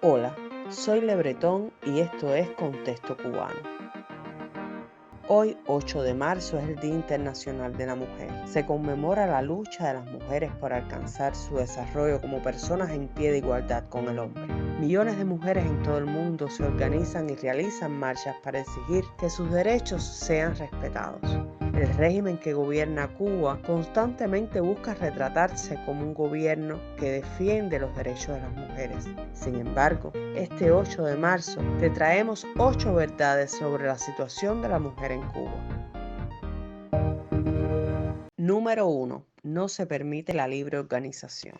Hola, soy Lebretón y esto es Contexto Cubano. Hoy, 8 de marzo, es el Día Internacional de la Mujer. Se conmemora la lucha de las mujeres por alcanzar su desarrollo como personas en pie de igualdad con el hombre. Millones de mujeres en todo el mundo se organizan y realizan marchas para exigir que sus derechos sean respetados. El régimen que gobierna Cuba constantemente busca retratarse como un gobierno que defiende los derechos de las mujeres. Sin embargo, este 8 de marzo te traemos 8 verdades sobre la situación de la mujer en Cuba. Número 1. No se permite la libre organización.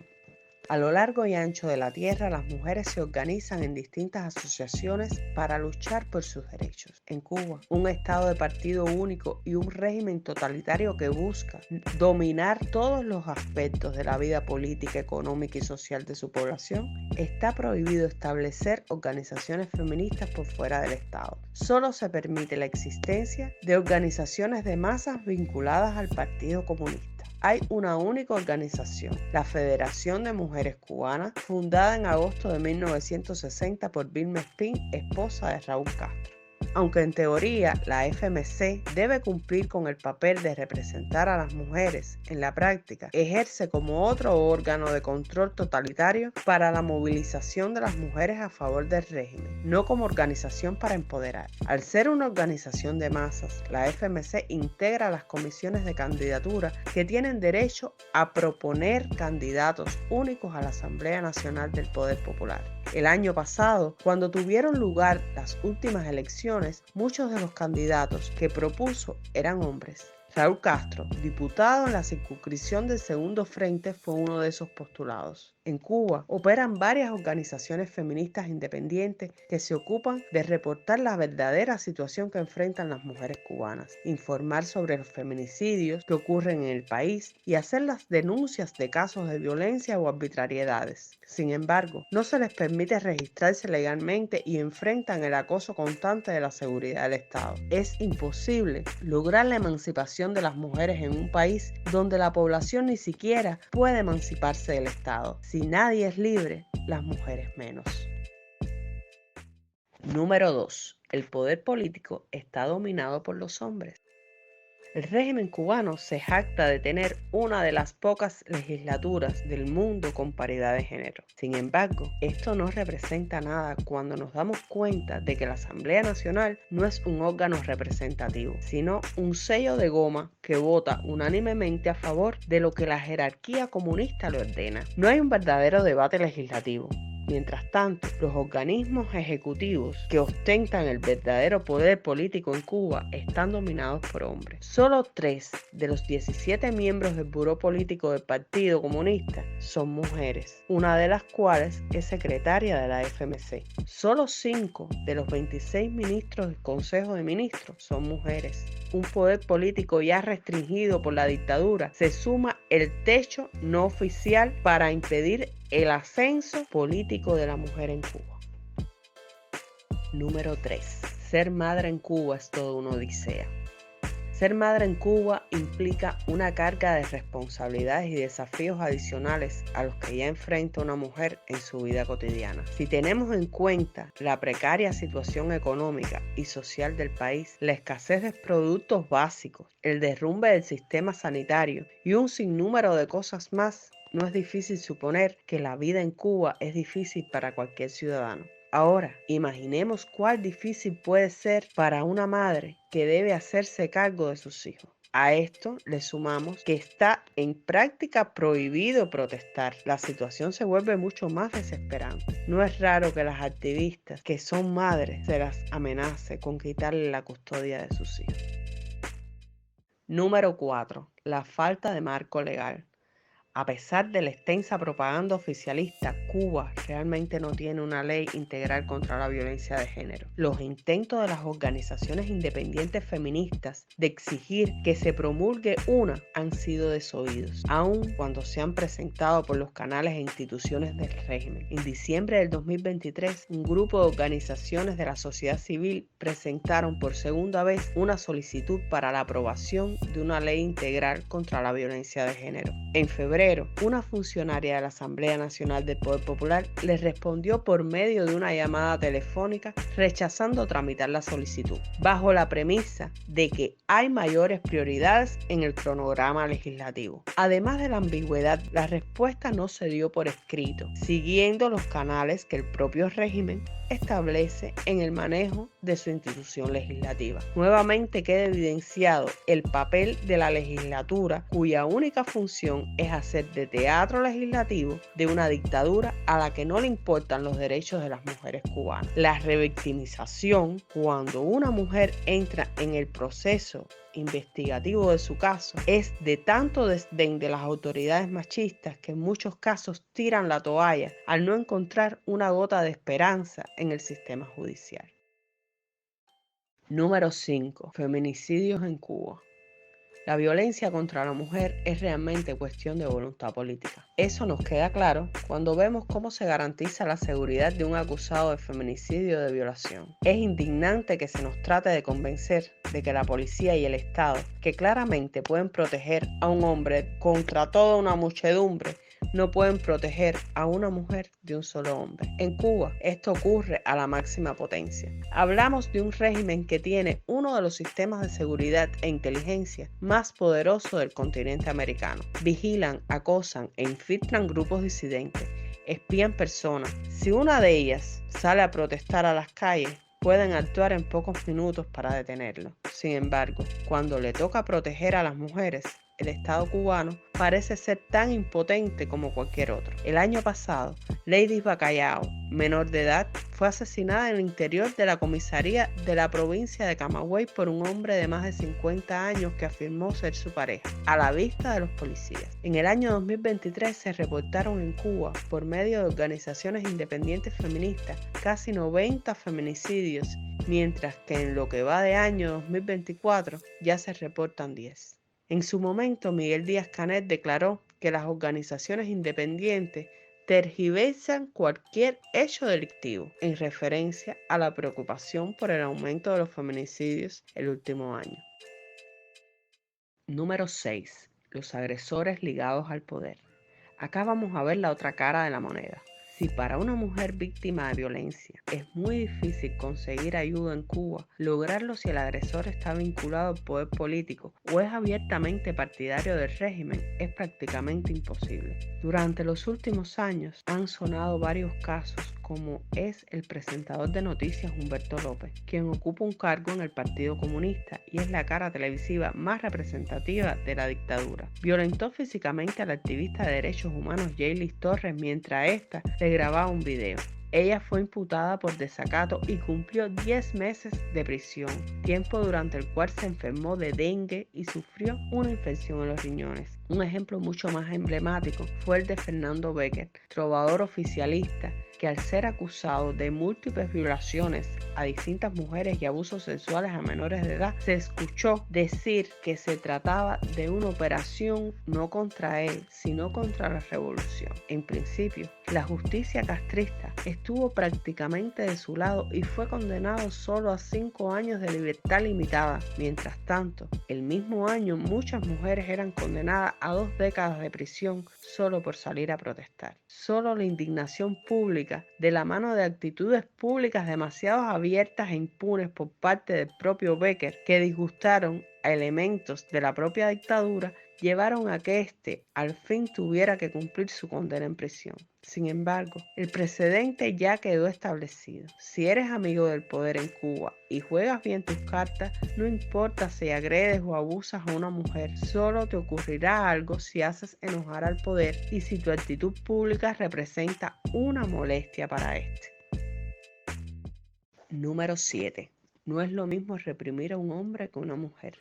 A lo largo y ancho de la tierra, las mujeres se organizan en distintas asociaciones para luchar por sus derechos. En Cuba, un estado de partido único y un régimen totalitario que busca dominar todos los aspectos de la vida política, económica y social de su población, está prohibido establecer organizaciones feministas por fuera del Estado. Solo se permite la existencia de organizaciones de masas vinculadas al Partido Comunista. Hay una única organización, la Federación de Mujeres Cubanas, fundada en agosto de 1960 por Vilma Espín, esposa de Raúl Castro. Aunque en teoría la FMC debe cumplir con el papel de representar a las mujeres, en la práctica ejerce como otro órgano de control totalitario para la movilización de las mujeres a favor del régimen, no como organización para empoderar. Al ser una organización de masas, la FMC integra las comisiones de candidatura que tienen derecho a proponer candidatos únicos a la Asamblea Nacional del Poder Popular. El año pasado, cuando tuvieron lugar las últimas elecciones, muchos de los candidatos que propuso eran hombres. Raúl Castro, diputado en la circunscripción del Segundo Frente, fue uno de esos postulados. En Cuba operan varias organizaciones feministas independientes que se ocupan de reportar la verdadera situación que enfrentan las mujeres cubanas, informar sobre los feminicidios que ocurren en el país y hacer las denuncias de casos de violencia o arbitrariedades. Sin embargo, no se les permite registrarse legalmente y enfrentan el acoso constante de la seguridad del Estado. Es imposible lograr la emancipación de las mujeres en un país donde la población ni siquiera puede emanciparse del Estado. Si nadie es libre, las mujeres menos. Número 2. El poder político está dominado por los hombres. El régimen cubano se jacta de tener una de las pocas legislaturas del mundo con paridad de género. Sin embargo, esto no representa nada cuando nos damos cuenta de que la Asamblea Nacional no es un órgano representativo, sino un sello de goma que vota unánimemente a favor de lo que la jerarquía comunista le ordena. No hay un verdadero debate legislativo. Mientras tanto, los organismos ejecutivos que ostentan el verdadero poder político en Cuba están dominados por hombres. Solo 3 de los 17 miembros del Buró Político del Partido Comunista son mujeres, una de las cuales es secretaria de la FMC. Solo 5 de los 26 ministros del Consejo de Ministros son mujeres. Un poder político ya restringido por la dictadura se suma el techo no oficial para impedir el ascenso político de la mujer en Cuba. Número 3. Ser madre en Cuba es toda una odisea. Ser madre en Cuba implica una carga de responsabilidades y desafíos adicionales a los que ya enfrenta una mujer en su vida cotidiana. Si tenemos en cuenta la precaria situación económica y social del país, la escasez de productos básicos, el derrumbe del sistema sanitario y un sinnúmero de cosas más, no es difícil suponer que la vida en Cuba es difícil para cualquier ciudadano. Ahora, imaginemos cuán difícil puede ser para una madre que debe hacerse cargo de sus hijos. A esto le sumamos que está en práctica prohibido protestar. La situación se vuelve mucho más desesperante. No es raro que las activistas que son madres se las amenace con quitarle la custodia de sus hijos. Número 4. La falta de marco legal. A pesar de la extensa propaganda oficialista, Cuba realmente no tiene una ley integral contra la violencia de género. Los intentos de las organizaciones independientes feministas de exigir que se promulgue una han sido desoídos, aun cuando se han presentado por los canales e instituciones del régimen. En diciembre del 2023, un grupo de organizaciones de la sociedad civil presentaron por segunda vez una solicitud para la aprobación de una ley integral contra la violencia de género. En febrero febrero, una funcionaria de la Asamblea Nacional del Poder Popular le respondió por medio de una llamada telefónica rechazando tramitar la solicitud, bajo la premisa de que hay mayores prioridades en el cronograma legislativo. Además de la ambigüedad, la respuesta no se dio por escrito, siguiendo los canales que el propio régimen establece en el manejo de su institución legislativa. Nuevamente queda evidenciado el papel de la legislatura, cuya única función es hacer de teatro legislativo de una dictadura a la que no le importan los derechos de las mujeres cubanas. La revictimización, cuando una mujer entra en el proceso investigativo de su caso, es de tanto desdén de las autoridades machistas que en muchos casos tiran la toalla al no encontrar una gota de esperanza en el sistema judicial. Número 5. Feminicidios en Cuba. La violencia contra la mujer es realmente cuestión de voluntad política. Eso nos queda claro cuando vemos cómo se garantiza la seguridad de un acusado de feminicidio o de violación. Es indignante que se nos trate de convencer de que la policía y el Estado, que claramente pueden proteger a un hombre contra toda una muchedumbre, no pueden proteger a una mujer de un solo hombre. En Cuba, esto ocurre a la máxima potencia. Hablamos de un régimen que tiene uno de los sistemas de seguridad e inteligencia más poderosos del continente americano. Vigilan, acosan e infiltran grupos disidentes, espían personas. Si una de ellas sale a protestar a las calles, pueden actuar en pocos minutos para detenerlo. Sin embargo, cuando le toca proteger a las mujeres, el Estado cubano parece ser tan impotente como cualquier otro. El año pasado, Lady Bacallao, menor de edad, fue asesinada en el interior de la comisaría de la provincia de Camagüey por un hombre de más de 50 años que afirmó ser su pareja, a la vista de los policías. En el año 2023 se reportaron en Cuba, por medio de organizaciones independientes feministas, casi 90 feminicidios, mientras que en lo que va de año 2024 ya se reportan 10. En su momento, Miguel Díaz-Canel declaró que las organizaciones independientes tergiversan cualquier hecho delictivo, en referencia a la preocupación por el aumento de los feminicidios el último año. Número 6. Los agresores ligados al poder. Acá vamos a ver la otra cara de la moneda. Si para una mujer víctima de violencia es muy difícil conseguir ayuda en Cuba, lograrlo si el agresor está vinculado al poder político o es abiertamente partidario del régimen es prácticamente imposible. Durante los últimos años han sonado varios casos, como es el presentador de noticias Humberto López, quien ocupa un cargo en el Partido Comunista y es la cara televisiva más representativa de la dictadura. Violentó físicamente a la activista de derechos humanos Yeilis Torres mientras ésta le grababa un video. Ella fue imputada por desacato y cumplió 10 meses de prisión, tiempo durante el cual se enfermó de dengue y sufrió una infección en los riñones. Un ejemplo mucho más emblemático fue el de Fernando Becker, trovador oficialista, que al ser acusado de múltiples violaciones a distintas mujeres y abusos sexuales a menores de edad, se escuchó decir que se trataba de una operación no contra él, sino contra la revolución. En principio, la justicia castrista estuvo prácticamente de su lado y fue condenado solo a 5 años de libertad limitada. Mientras tanto, el mismo año muchas mujeres eran condenadas a 2 décadas de prisión solo por salir a protestar. Solo la indignación pública, de la mano de actitudes públicas demasiado abiertas e impunes por parte del propio Becker, que disgustaron a elementos de la propia dictadura, llevaron a que éste al fin tuviera que cumplir su condena en prisión. Sin embargo, el precedente ya quedó establecido. Si eres amigo del poder en Cuba y juegas bien tus cartas, no importa si agredes o abusas a una mujer, solo te ocurrirá algo si haces enojar al poder y si tu actitud pública representa una molestia para este. Número 7. No es lo mismo reprimir a un hombre que a una mujer.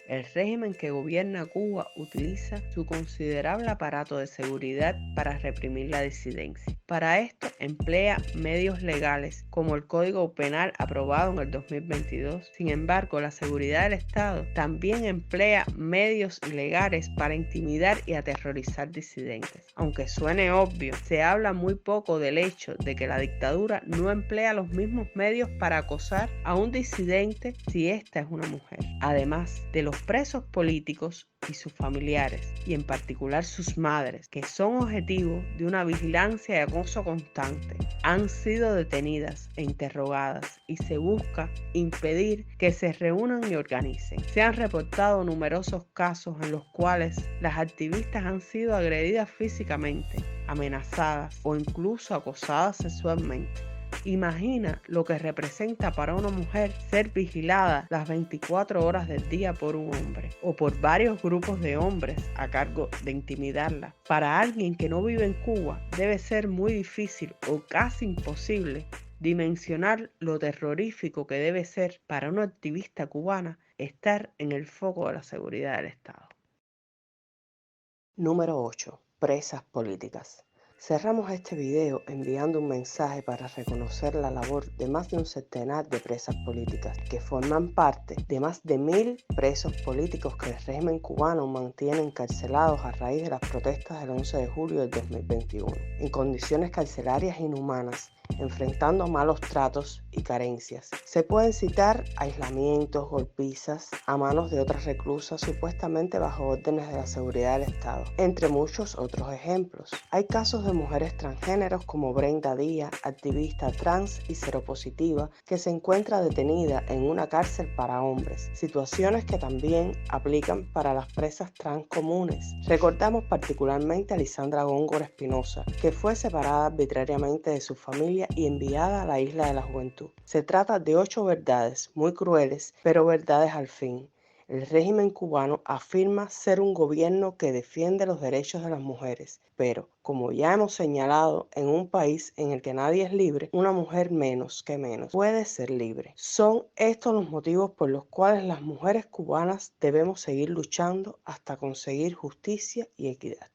El régimen que gobierna Cuba utiliza su considerable aparato de seguridad para reprimir la disidencia. Para esto emplea medios legales como el Código Penal aprobado en el 2022. Sin embargo, la seguridad del Estado también emplea medios ilegales para intimidar y aterrorizar disidentes. Aunque suene obvio, se habla muy poco del hecho de que la dictadura no emplea los mismos medios para acosar a un disidente si ésta es una mujer. Además de los presos políticos, y sus familiares, y en particular sus madres, que son objetivo de una vigilancia y acoso constante, han sido detenidas e interrogadas y se busca impedir que se reúnan y organicen. Se han reportado numerosos casos en los cuales las activistas han sido agredidas físicamente, amenazadas o incluso acosadas sexualmente. Imagina lo que representa para una mujer ser vigilada las 24 horas del día por un hombre o por varios grupos de hombres a cargo de intimidarla. Para alguien que no vive en Cuba debe ser muy difícil o casi imposible dimensionar lo terrorífico que debe ser para una activista cubana estar en el foco de la seguridad del Estado. Número 8. Presas políticas. Cerramos este video enviando un mensaje para reconocer la labor de más de un centenar de presas políticas que forman parte de más de 1000 presos políticos que el régimen cubano mantiene encarcelados a raíz de las protestas del 11 de julio del 2021, en condiciones carcelarias inhumanas, enfrentando malos tratos y carencias. Se pueden citar aislamientos, golpizas a manos de otras reclusas supuestamente bajo órdenes de la seguridad del Estado, entre muchos otros ejemplos. Hay casos de mujeres transgéneros como Brenda Díaz, activista trans y seropositiva, que se encuentra detenida en una cárcel para hombres, situaciones que también aplican para las presas trans comunes. Recordamos particularmente a Lisandra Góngora Espinosa, que fue separada arbitrariamente de su familia y enviada a la Isla de la Juventud. Se trata de 8 verdades muy crueles, pero verdades al fin. El régimen cubano afirma ser un gobierno que defiende los derechos de las mujeres, pero, como ya hemos señalado, en un país en el que nadie es libre, una mujer menos puede ser libre. Son estos los motivos por los cuales las mujeres cubanas debemos seguir luchando hasta conseguir justicia y equidad.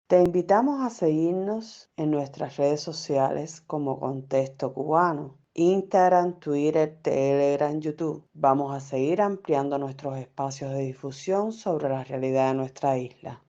Te invitamos a seguirnos en nuestras redes sociales como Contexto Cubano, Instagram, Twitter, Telegram, YouTube. Vamos a seguir ampliando nuestros espacios de difusión sobre la realidad de nuestra isla.